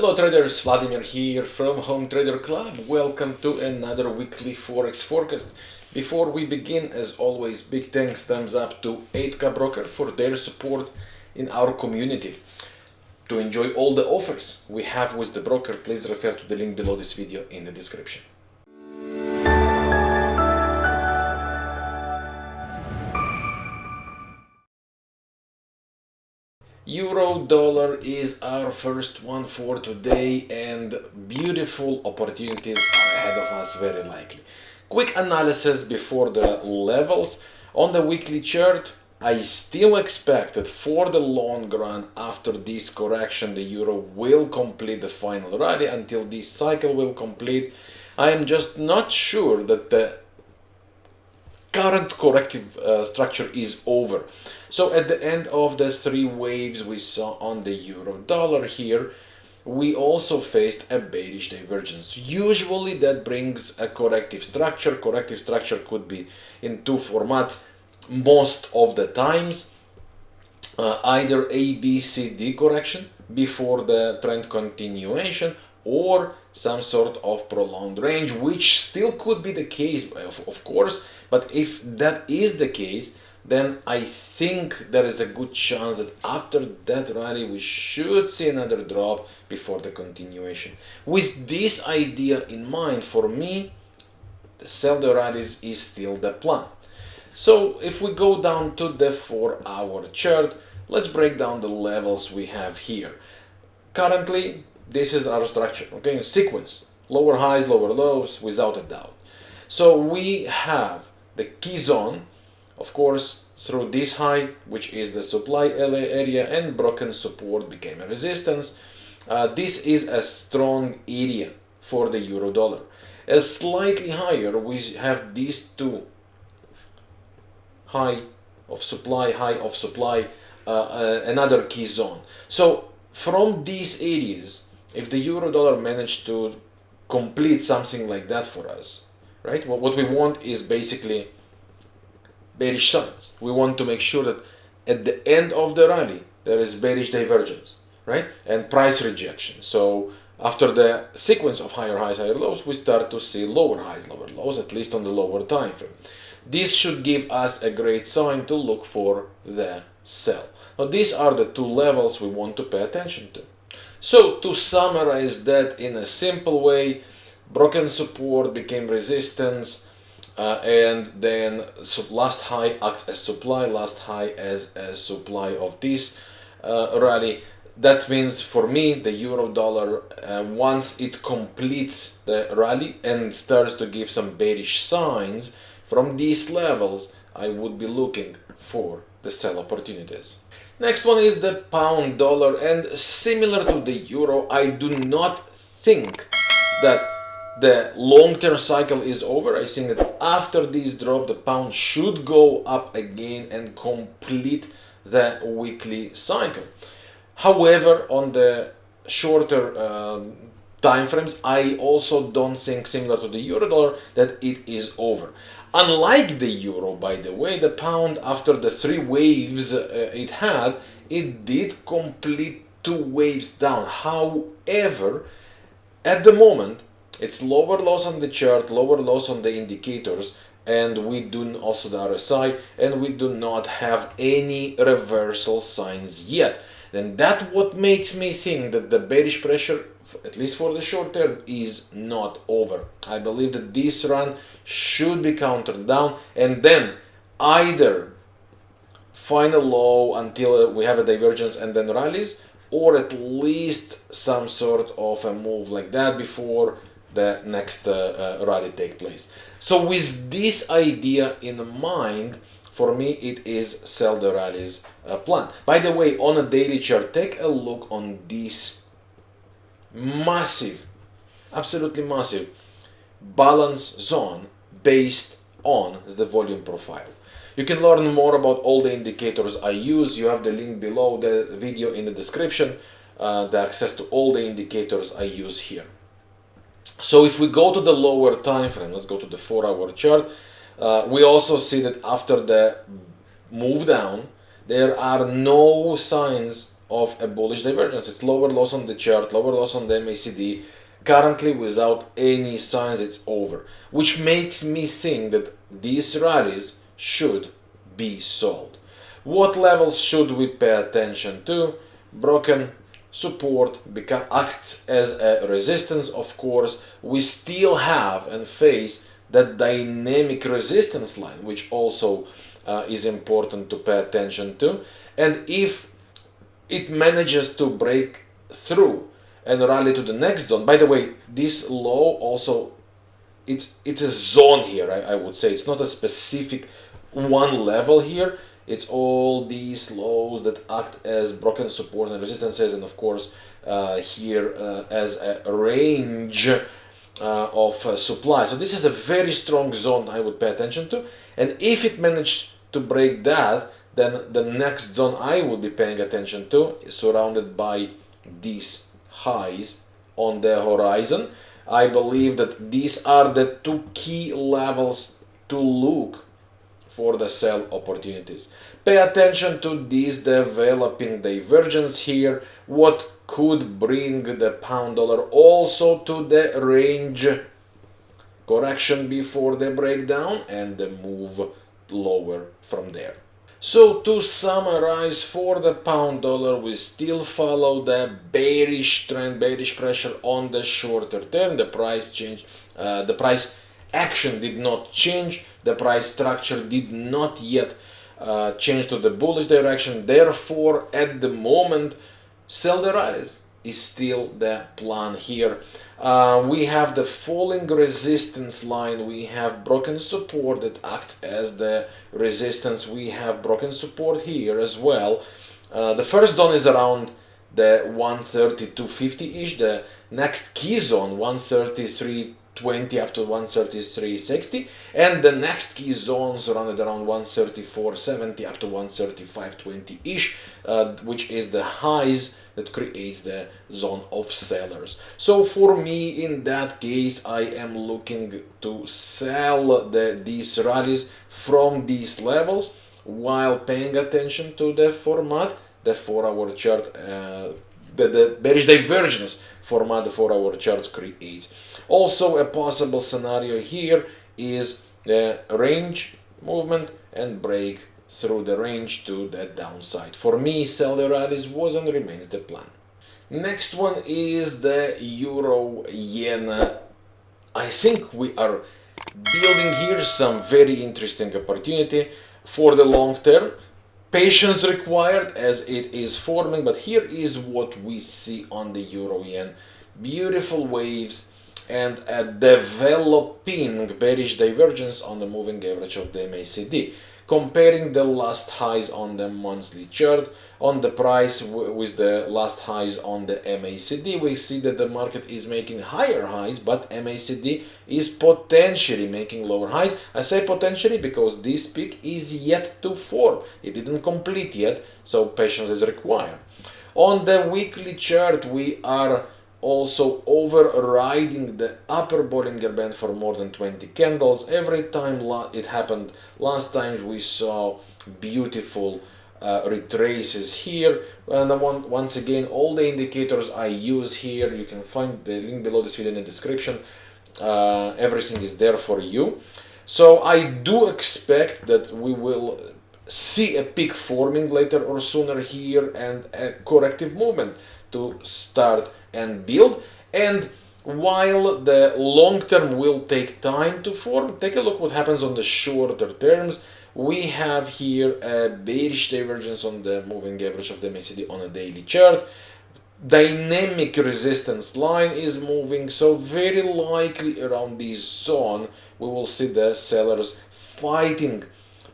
Hello traders, Vladimir here from Home Trader Club. Welcome to another weekly Forex forecast. Before we begin, as always, big thanks, thumbs up to 8K Broker for their support in our community. To enjoy all the offers we have with the broker, please refer to the link below this video in the description. Euro dollar is our first one for today, and beautiful opportunities are ahead of us very likely. Quick analysis before the levels. On the weekly chart, I still expect that for the long run, after this correction, the euro will complete the final rally until this cycle will complete. I am just not sure that the current corrective structure is over. So at the end of the three waves we saw on the euro dollar here, we also faced a bearish divergence. Usually that brings a corrective structure. Corrective structure could be in two formats most of the times. Either A, B, C, D correction before the trend continuation, or some sort of prolonged range, which still could be the case, of course. But if that is the case, then I think there is a good chance that after that rally we should see another drop before the continuation. With this idea in mind, for me, the Sell-the-Rallies is still the plan. So if we go down to the 4-hour chart, let's break down the levels we have here. Currently, this is our structure, okay, sequence, lower highs, lower lows, without a doubt. So we have the key zone, of course, through this high, which is the supply area, and broken support became a resistance. This is a strong area for the euro dollar. Slightly higher, we have these two high of supply, another key zone. So from these areas, if the euro dollar managed to complete something like that for us, right? What we want is basically bearish signs. We want to make sure that at the end of the rally there is bearish divergence, right? And price rejection. So after the sequence of higher highs, higher lows, we start to see lower highs, lower lows, at least on the lower time frame. This should give us a great sign to look for the sell. Now these are the two levels we want to pay attention to. So to summarize that in a simple way, broken support became resistance, and then last high acts as supply, last high as a supply of this rally. That means for me the euro dollar, once it completes the rally and starts to give some bearish signs from these levels, I would be looking for the sell opportunities. Next one is the pound dollar, and similar to the euro, I do not think that the long-term cycle is over. I think that after this drop, the pound should go up again and complete the weekly cycle. However, on the shorter time frames, I also don't think, similar to the euro dollar, that it is over. Unlike the euro, by the way, the pound, after the three waves it did complete two waves down. However, at the moment, it's lower lows on the chart, lower lows on the indicators, and we do also the RSI, and we do not have any reversal signs yet. Then that what makes me think that the bearish pressure, at least for the short term, is not over. I believe that this run should be countered down, and then either final low until we have a divergence and then rallies, or at least some sort of a move like that before the next rally take place. So with this idea in mind, for me it is sell the rallies plan. By the way, on a daily chart, take a look on this massive, absolutely massive balance zone based on the volume profile. You can learn more about all the indicators I use. You have the link below the video in the description, the access to all the indicators I use here. So if we go to the lower time frame, let's go to the 4-hour chart, we also see that after the move down, there are no signs of a bullish divergence. It's lower loss on the chart, lower loss on the MACD. Currently, without any signs, it's over, which makes me think that these rallies should be sold. What levels should we pay attention to? Broken support acts as a resistance. Of course, we still have and face that dynamic resistance line, which also is important to pay attention to. And if it manages to break through and rally to the next zone, by the way, this low also, it's a zone here, I would say. It's not a specific one level here. It's all these lows that act as broken support and resistances, and of course here as a range of supply. So this is a very strong zone I would pay attention to, and if it managed to break that, then the next zone I would be paying attention to is surrounded by these highs on the horizon. I believe that these are the two key levels to look for the sell opportunities. Pay attention to this developing divergence here, what could bring the pound dollar also to the range correction before the breakdown and the move lower from there. So to summarize, for the pound dollar, we still follow the bearish trend, bearish pressure on the shorter term. The price change, the price action did not change. The price structure did not yet change to the bullish direction. Therefore, at the moment, sell the rallies is still the plan here. We have the falling resistance line, we have broken support that act as the resistance, we have broken support here as well. The first zone is around the 132.50-ish, the next key zone 133.20 up to 133.60, and the next key zones around 134.70 up to 135.20-ish, which is the highs that creates the zone of sellers. So for me, in that case, I am looking to sell these rallies from these levels while paying attention to the format, the 4-hour chart, the bearish divergence format the 4-hour charts creates. Also, a possible scenario here is the range movement and break through the range to the downside. For me, sell the rallies was and remains the plan. Next one is the euro-yen. I think we are building here some very interesting opportunity for the long term. Patience required as it is forming, but here is what we see on the euro-yen. Beautiful waves and a developing bearish divergence on the moving average of the MACD. Comparing the last highs on the monthly chart on the price with the last highs on the MACD, we see that the market is making higher highs, but MACD is potentially making lower highs. I say potentially because this peak is yet to form. It didn't complete yet, so patience is required. On the weekly chart, we are also overriding the upper Bollinger Band for more than 20 candles. Every time it happened last time, we saw beautiful retraces here. And once again, all the indicators I use here, you can find the link below this video in the description. Everything is there for you. So I do expect that we will see a peak forming later or sooner here and a corrective movement to start and build. And while the long term will take time to form, take a look what happens on the shorter terms. We have here a bearish divergence on the moving average of the MACD on a daily chart. Dynamic resistance line is moving, so very likely around this zone we will see the sellers fighting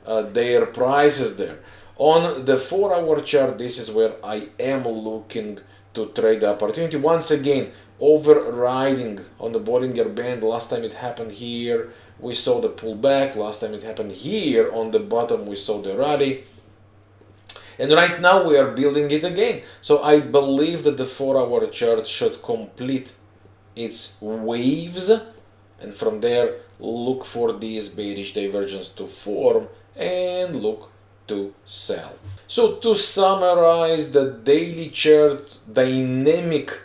their prices there. On the 4-hour chart, this is where I am looking to trade the opportunity. Once again, overriding on the Bollinger Band. Last time it happened here, we saw the pullback. Last time it happened here on the bottom, we saw the rally. And right now we are building it again. So I believe that the 4-hour chart should complete its waves, and from there look for these bearish divergence to form and look to sell. So to summarize, the daily chart dynamic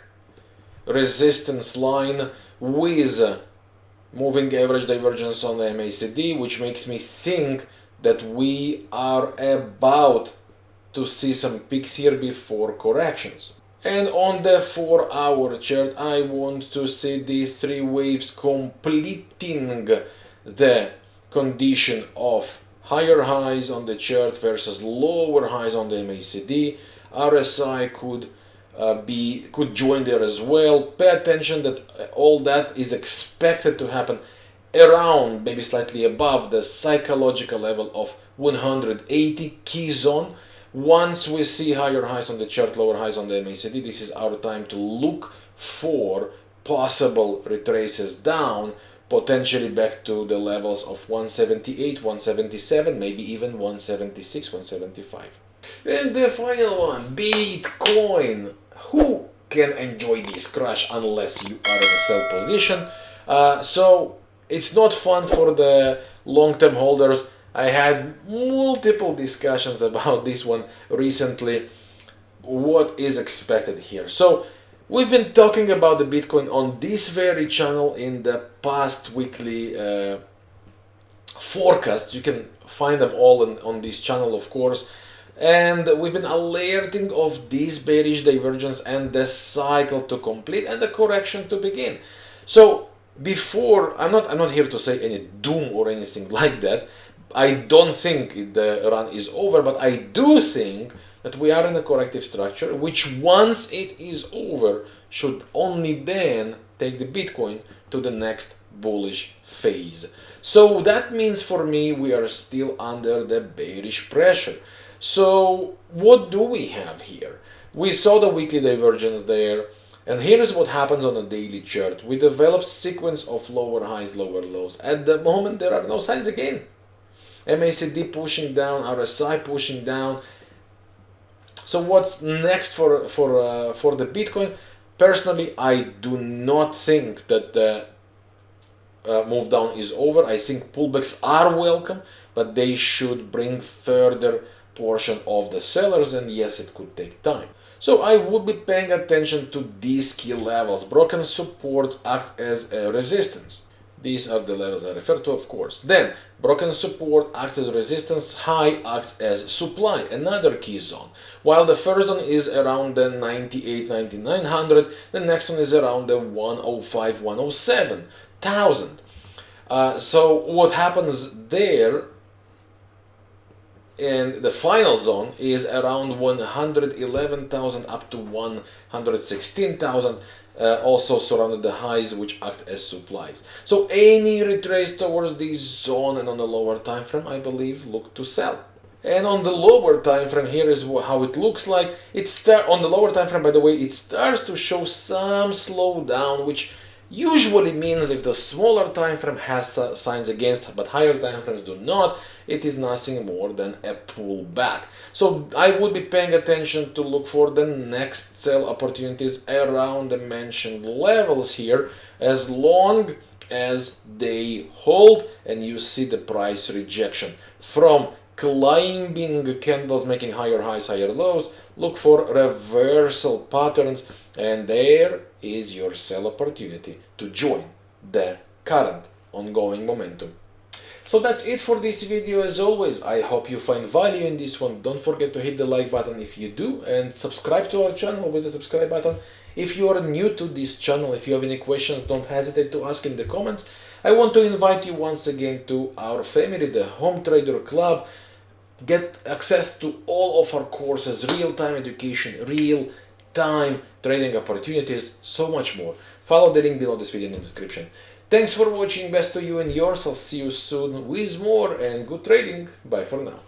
resistance line with moving average divergence on the MACD, which makes me think that we are about to see some peaks here before corrections. And on the 4-hour chart, I want to see these three waves completing the condition of higher highs on the chart versus lower highs on the MACD. RSI could join there as well. Pay attention that all that is expected to happen around, maybe slightly above, the psychological level of 180 key zone. Once we see higher highs on the chart, lower highs on the MACD, this is our time to look for possible retraces down, potentially back to the levels of 178, 177, maybe even 176, 175. And the final one, Bitcoin. Who can enjoy this crash unless you are in a sell position? So it's not fun for the long-term holders. I had multiple discussions about this one recently. What is expected here? So we've been talking about the Bitcoin on this very channel in the past weekly forecasts. You can find them all on this channel, of course. And we've been alerting of this bearish divergence and the cycle to complete and the correction to begin. So before, I'm not here to say any doom or anything like that. I don't think the run is over, but I do think that we are in a corrective structure, which once it is over, should only then take the Bitcoin to the next bullish phase. So that means for me, we are still under the bearish pressure. So what do we have here? We saw the weekly divergence there, and here is what happens on a daily chart. We develop sequence of lower highs, lower lows. At the moment, there are no signs against. MACD pushing down, RSI pushing down. So what's next for the Bitcoin? Personally, I do not think that the move down is over. I think pullbacks are welcome, but they should bring further portion of the sellers, and yes, it could take time. So I would be paying attention to these key levels. Broken supports act as a resistance. These are the levels I refer to, of course. Then broken support acts as resistance, high acts as supply, another key zone. While the first one is around the 98, 9900, the next one is around the 105, 107 thousand. So what happens there? And the final zone is around 111,000 up to 116,000, also surrounded the highs which act as supplies. So any retrace towards this zone and on the lower time frame, I believe, look to sell. And on the lower time frame, here is how it looks like. On the lower time frame, by the way, it starts to show some slowdown, which usually means if the smaller time frame has signs against, but higher time frames do not, it is nothing more than a pullback. So I would be paying attention to look for the next sell opportunities around the mentioned levels here, as long as they hold and you see the price rejection. From climbing candles making higher highs, higher lows, look for reversal patterns, and there is your sell opportunity to join the current ongoing momentum. So that's it for this video. As always, I hope you find value in this one. Don't forget to hit the like button if you do, and subscribe to our channel with the subscribe button. If you are new to this channel, if you have any questions, don't hesitate to ask in the comments. I want to invite you once again to our family, the Home Trader Club. Get access to all of our courses, real-time education, real-time trading opportunities, so much more. Follow the link below this video in the description. Thanks for watching, best to you and yours. I'll see you soon with more and good trading. Bye for now.